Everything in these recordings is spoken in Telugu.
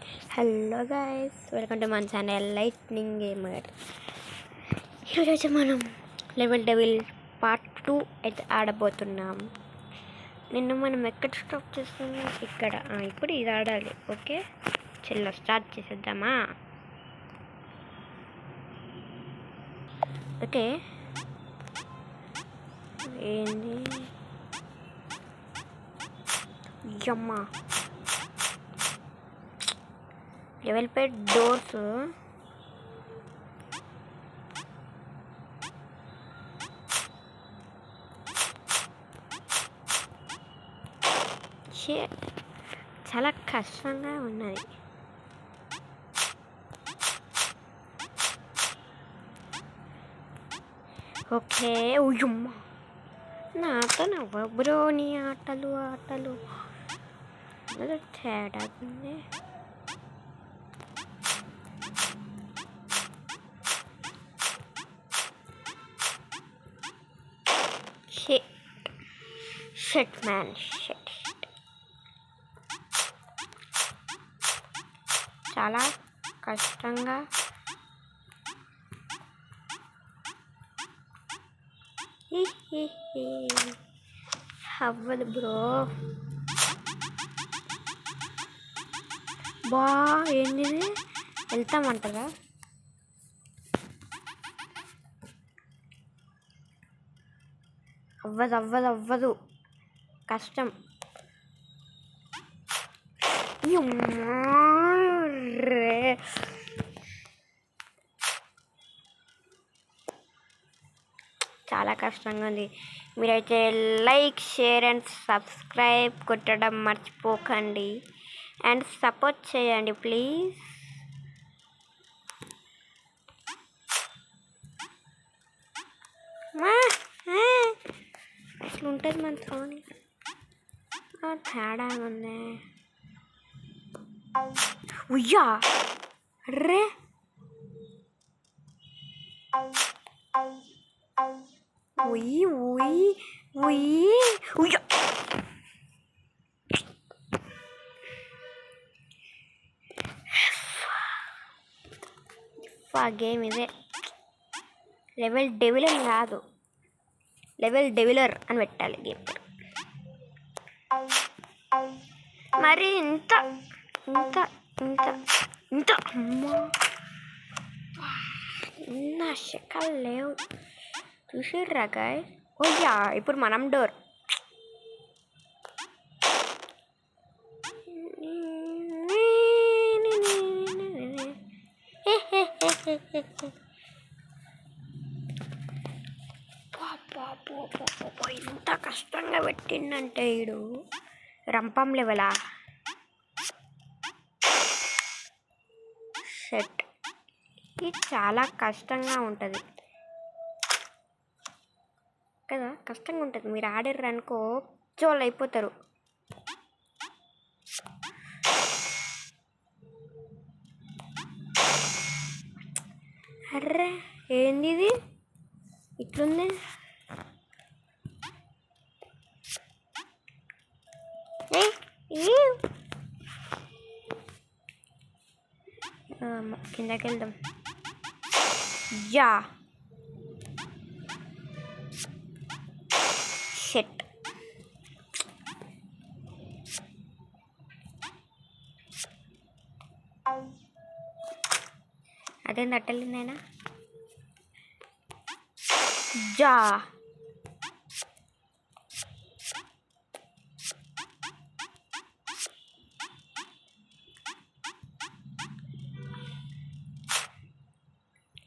హలో గైస్, వెల్కమ్ టు మన ఛానల్ లైట్నింగ్ గేమర్. ఈరోజు మనం లెవెల్ డెవిల్ పార్ట్ 2 అయితే ఆడబోతున్నాం. నిన్ను మనం ఎక్కడ స్టాప్ చేస్తున్నాం? ఇక్కడ. ఇప్పుడు ఇది ఆడాలి. ఓకే, చలో స్టార్ట్ చేసేద్దామా? ఓకే, ఏంది యమ్మా లెవెల్ పై డోర్స్. చాలా కష్టంగా ఉన్నది. ఓకే, ఉయ్యమ్మ నాతో నవ్వబ్రో, నీ ఆటలు తేడా ఉంది. Shut man, shut. చాలా కష్టంగా అవ్వదు బ్రో. ఏంది వెళ్తామంటారా? అవ్వదు కష్టం. చాలా కష్టంగా ఉంది. మీరైతే లైక్, షేర్ అండ్ సబ్స్క్రైబ్ కొట్టడం మర్చిపోకండి. అండ్ సపోర్ట్ చేయండి ప్లీజ్. అసలు ఉంటుంది మన ఫోన్. తేడా ఉంది. ఉయ్యా రే, గేమ్ ఇదే. లెవెల్ డెవిల్ అని కాదు, లెవెల్ డెవిలర్ అని పెట్టాలి గేమ్. మరి ఇంత ఇంత ఇంత ఇంత నా శకలు లేవు. చూసిర్రా గాయ్? ఓయ్యా, ఇప్పుడు మనం డోర్. ఇంత కష్టంగా పెట్టిండంటే ఈడు రంపం లెవెలా? షట్, ఇది చాలా కష్టంగా ఉంటుంది కదా. కష్టంగా ఉంటుంది. మీరు ఆడారు అనుకో చోళ్ళు అయిపోతారు. అర్రే, ఏంది ఇది ఇట్లుంది? కిందకి వెళ్దాం. యా షట్, అదే నట్టలిందైనా. జా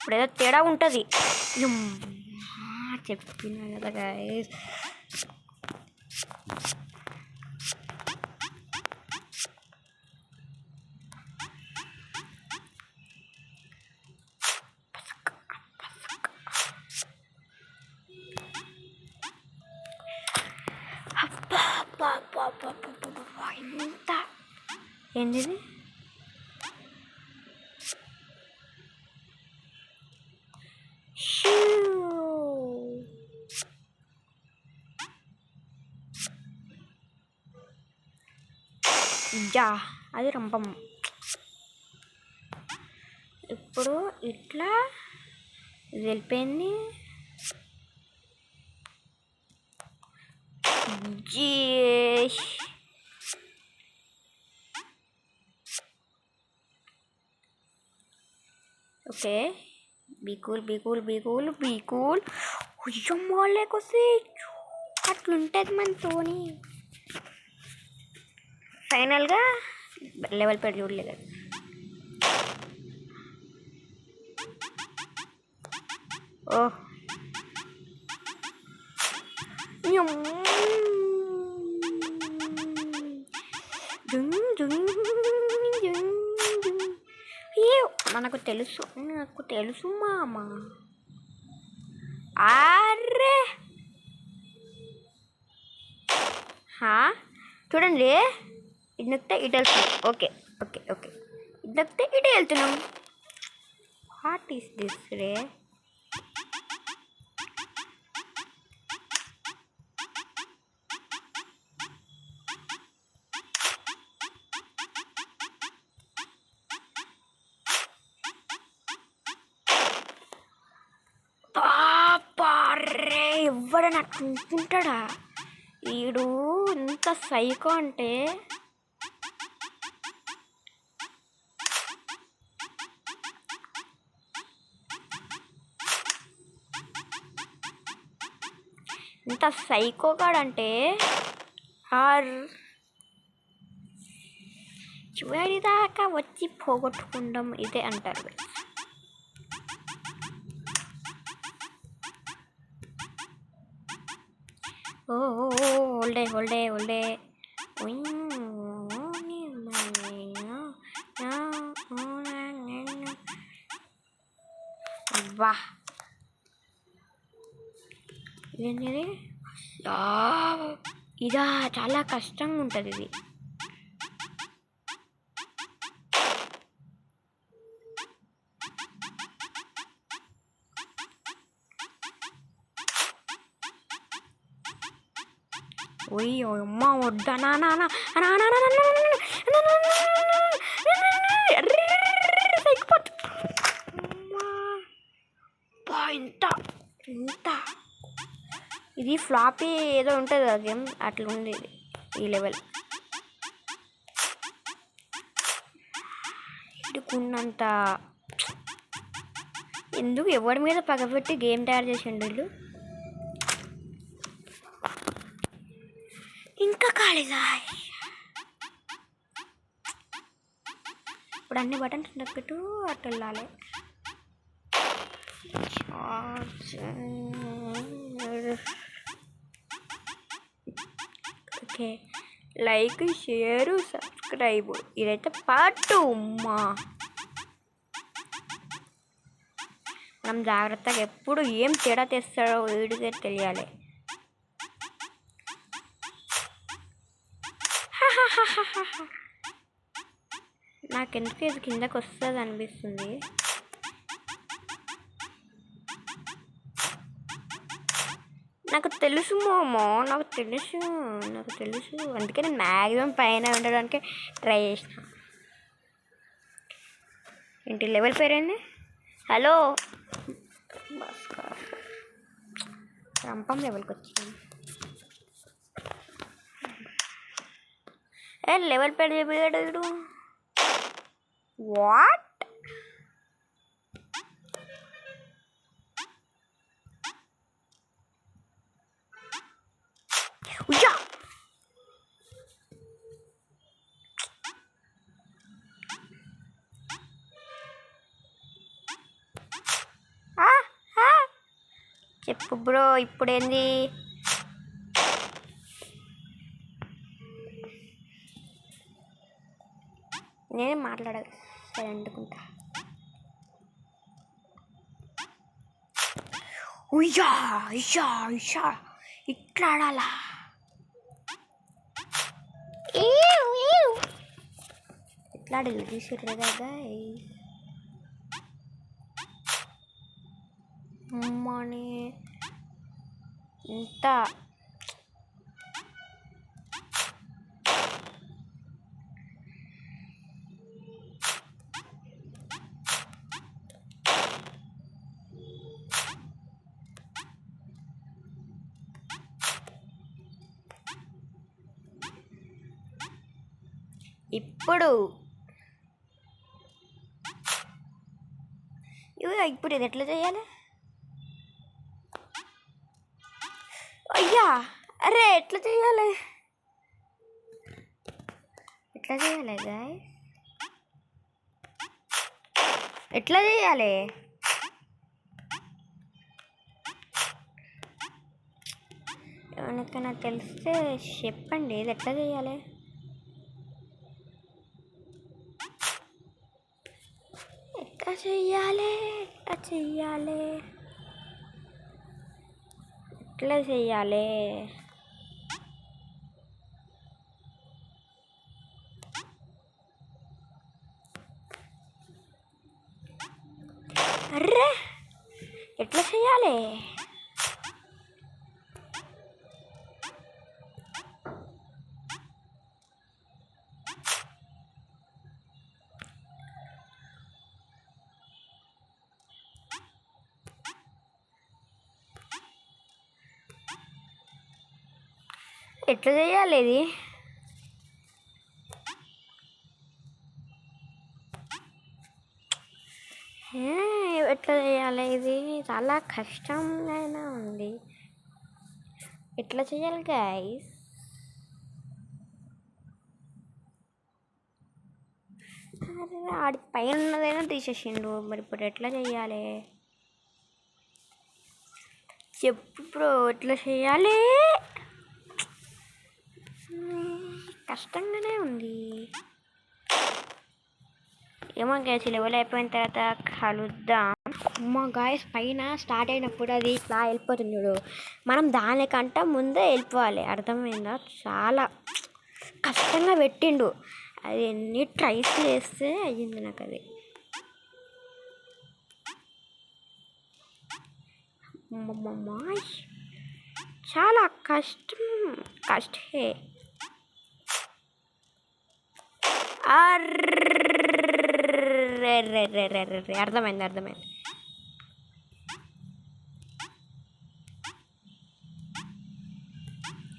ఇప్పుడు ఏదో తేడా ఉంటుంది. చెప్పినా కదా గైస్. ఇంత ఏంది జా, అది రంపం. ఇప్పుడు ఇట్లా వెళ్ళిపోయింది. Okay, be cool be cool be cool be cool. అయ్యమ్మో లేకొస్తే అట్లుంటుంది మనతోని. ఫైనల్గా లెవెల్ పెట్టి చూడలేదు. ఓహ్ మనకు తెలుసు, నాకు తెలుసు మామ. అరే చూడండి, ఇది నొక్కితే ఇటు వెళ్తున్నాం. ఓకే ఓకే ఓకే, ఇది నొక్కితే ఇటు వెళ్తున్నాం. వాట్ ఈస్ దిస్ రే? పాపరే, ఎవడని అట్లుంటాడా? ఈడు ఇంత సైకో అంటే ఇంత సైకోగాడంటే చివరిదాకా వచ్చి పోగొట్టుకుందాం ఇదే అంటారు. ఓల్డే ఓల్డే ఓల్డే వా, ఇదేంటి? ఇదా చాలా కష్టంగా ఉంటుంది ఇది. ఓయ్యో అమ్మ వడ్డా నానా ఇంత ఇంత ఇది ఫ్లాపీ ఏదో ఉంటుంది కదా గేమ్, అట్లా ఉంది ఈ లెవెల్. ఇటుకున్నంత ఎందుకు ఎవరి మీద పగబెట్టి గేమ్ తయారు చేసిండు వీళ్ళు. ఇంకా కాలేదా? ఇప్పుడు అన్ని బటన్స్ నొక్కిటూ అటు వెళ్ళాలి. Okay, like share subscribe. ఇదైతే పార్ట్ 2 అమ్మా. మనం జాగ్రత్తగా ఎప్పుడు ఏం తేడా తెస్తాడో వీడికే తెలియాలి. నాకెందుకు ఇది కిందకు వస్తుంది అనిపిస్తుంది. నాకు తెలుసు మోమో, నాకు తెలుసు. అందుకే నేను మ్యాక్సిమం పైన ఉండడానికి ట్రై చేసిన. ఏంటి లెవెల్ పేరేంది? హలో, రంపం లెవెల్కి వచ్చింది. లెవెల్ పేరు చెప్పాడు. వాట్? ఉయ్యా, చెప్పు బ్రో, ఇప్పుడేంది? నేనేం మాట్లాడాలి, సరే అనుకుంటా. ఉయ్యా ఇషా ఇషా, ఇట్లా ఆడాలా? ఇట్లా ఆడాలి చూసిర్రు కదా అమ్మని. ఇంత ఇప్పుడు ఇప్పుడు ఇది ఎట్లా చేయాలి? అయ్యా, అరే ఎట్లా చేయాలి? ఎట్లా చేయాలి గాయ్? ఎట్లా చేయాలి? ఎవరికైనా తెలిస్తే చెప్పండి, ఇది ఎట్లా చేయాలి? ఎట్లా చెయ్యాలి? ఎట్లా చెయ్యాలి? ఎట్లా చెయ్యాలి? అర్రే ఎట్లా చెయ్యాలి? ఎట్లా చేయాలి ఇది? ఎట్లా చేయాలి? ఇది చాలా కష్టంగా ఉంది. ఎట్లా చేయాలి గైస్? అరే ఆడి పైన ఉన్నదైనా తీసేసిండు, మరి ఇప్పుడు ఎట్లా చేయాలి? చెప్పు బ్రో, ఎట్లా చేయాలి? కష్టంగానే ఉంది. ఏమో గ్యాస్ లెవెల్ అయిపోయిన తర్వాత కలుద్దాం. మా గాయస్ పైన స్టార్ట్ అయినప్పుడు అది ఇట్లా వెళ్ళిపోతుంది చూడు, మనం దానికంటే ముందే వెళ్ళిపోవాలి. అర్థమైందా? చాలా కష్టంగా పెట్టిండు. అది ఎన్ని ట్రైస్ చేస్తే అయ్యింది నాకు అది. చాలా కష్టే. అర్థమైంది.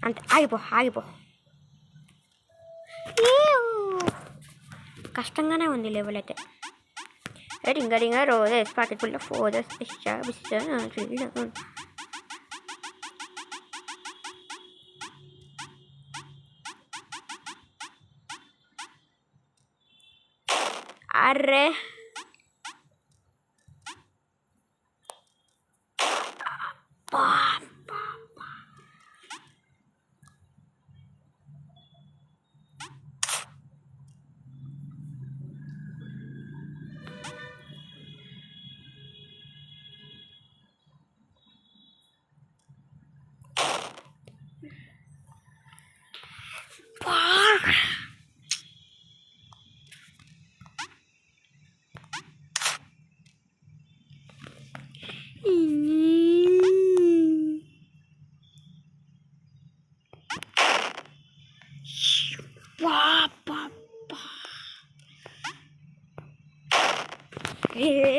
అంతే, ఆగిపో. కష్టంగానే ఉంది లెవెల్ అయితే. రింగ రోజు పాకెట్ ఫుల్ ఫోజెస్ అర్రే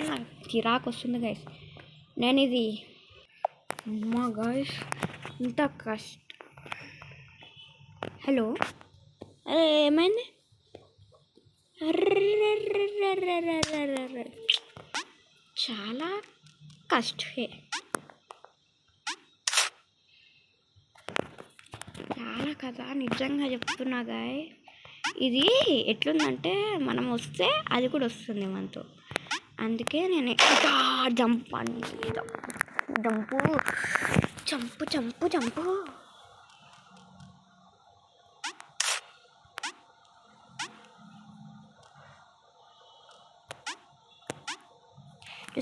నాకు చిరాకు వస్తుంది గైస్. నేను ఇది మా గైస్ ఇంత హలో, అరే ఏమైంది? చాలా కష్టమే, చాలా కదా, నిజంగా చెప్తున్నా గాయ్. ఇది ఎట్లుందంటే మనం వస్తే అది కూడా వస్తుంది మనతో. అందుకే నేను జంపు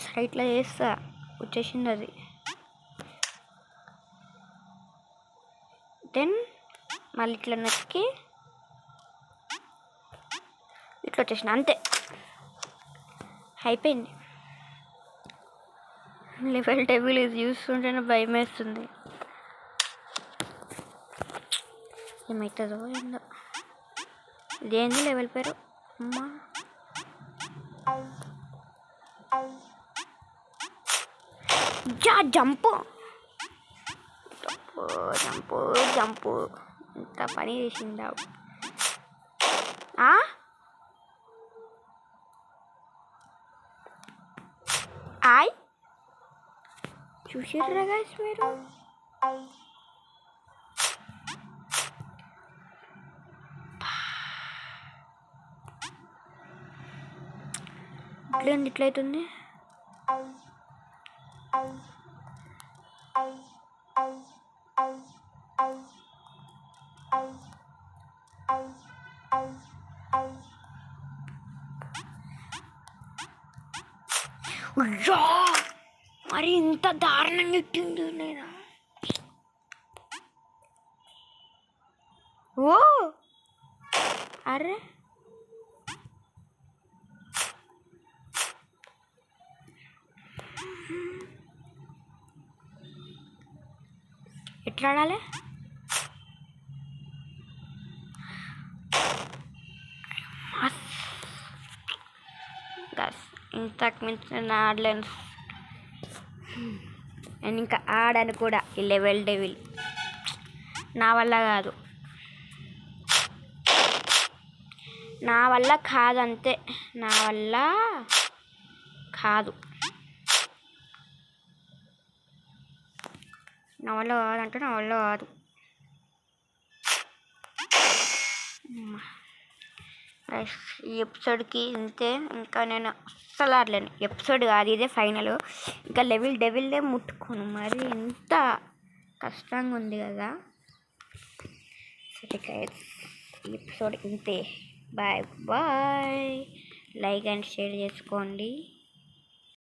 సరే ఇట్లా చేస్తా, వచ్చేసింది అది. దెన్ మళ్ళీ ఇట్లా నొక్కి ఇట్లా వచ్చేసిన, అంతే అయిపోయింది. లెవెల్ టేబుల్ ఇది చూస్తుంటేనే భయం వేస్తుంది. ఏమవుతుందో ఏందో. ఇదేంది లెవెల్ పేరు? అమ్మా జంపు ఇంత పని చేసిందా? ఆయ్ చూసిర్రా గైస్ మీరు? ఇట్లేంది ఇట్లయితుంది? మరి ఇంత దారుణంగా ఎట్టింది నేను? ఓ అరే ఎట్లా ఆడాలి? ఇంతకు మించి నేను ఆడలేను. నేను ఇంకా ఆడాను కూడా ఈ లెవెల్ డెవిల్. నా వల్ల కాదు, నా వల్ల కాదంతే, నా వల్ల కాదు, నా వల్ల కాదంటే నా వల్ల కాదు. ఈ ఎపిసోడ్కి ఇంతే. ఇంకా నేను అస్సలు ఆడలేను. ఎపిసోడ్ కాదు, ఇదే ఫైనల్. ఇంకా లెవెల్ డెవిల్దే ముట్టుకోను. మరి ఎంత కష్టంగా ఉంది కదా. సరే గైస్, ఈ ఎపిసోడ్ ఇంతే. Bye bye. Like and share చేసుకోండి.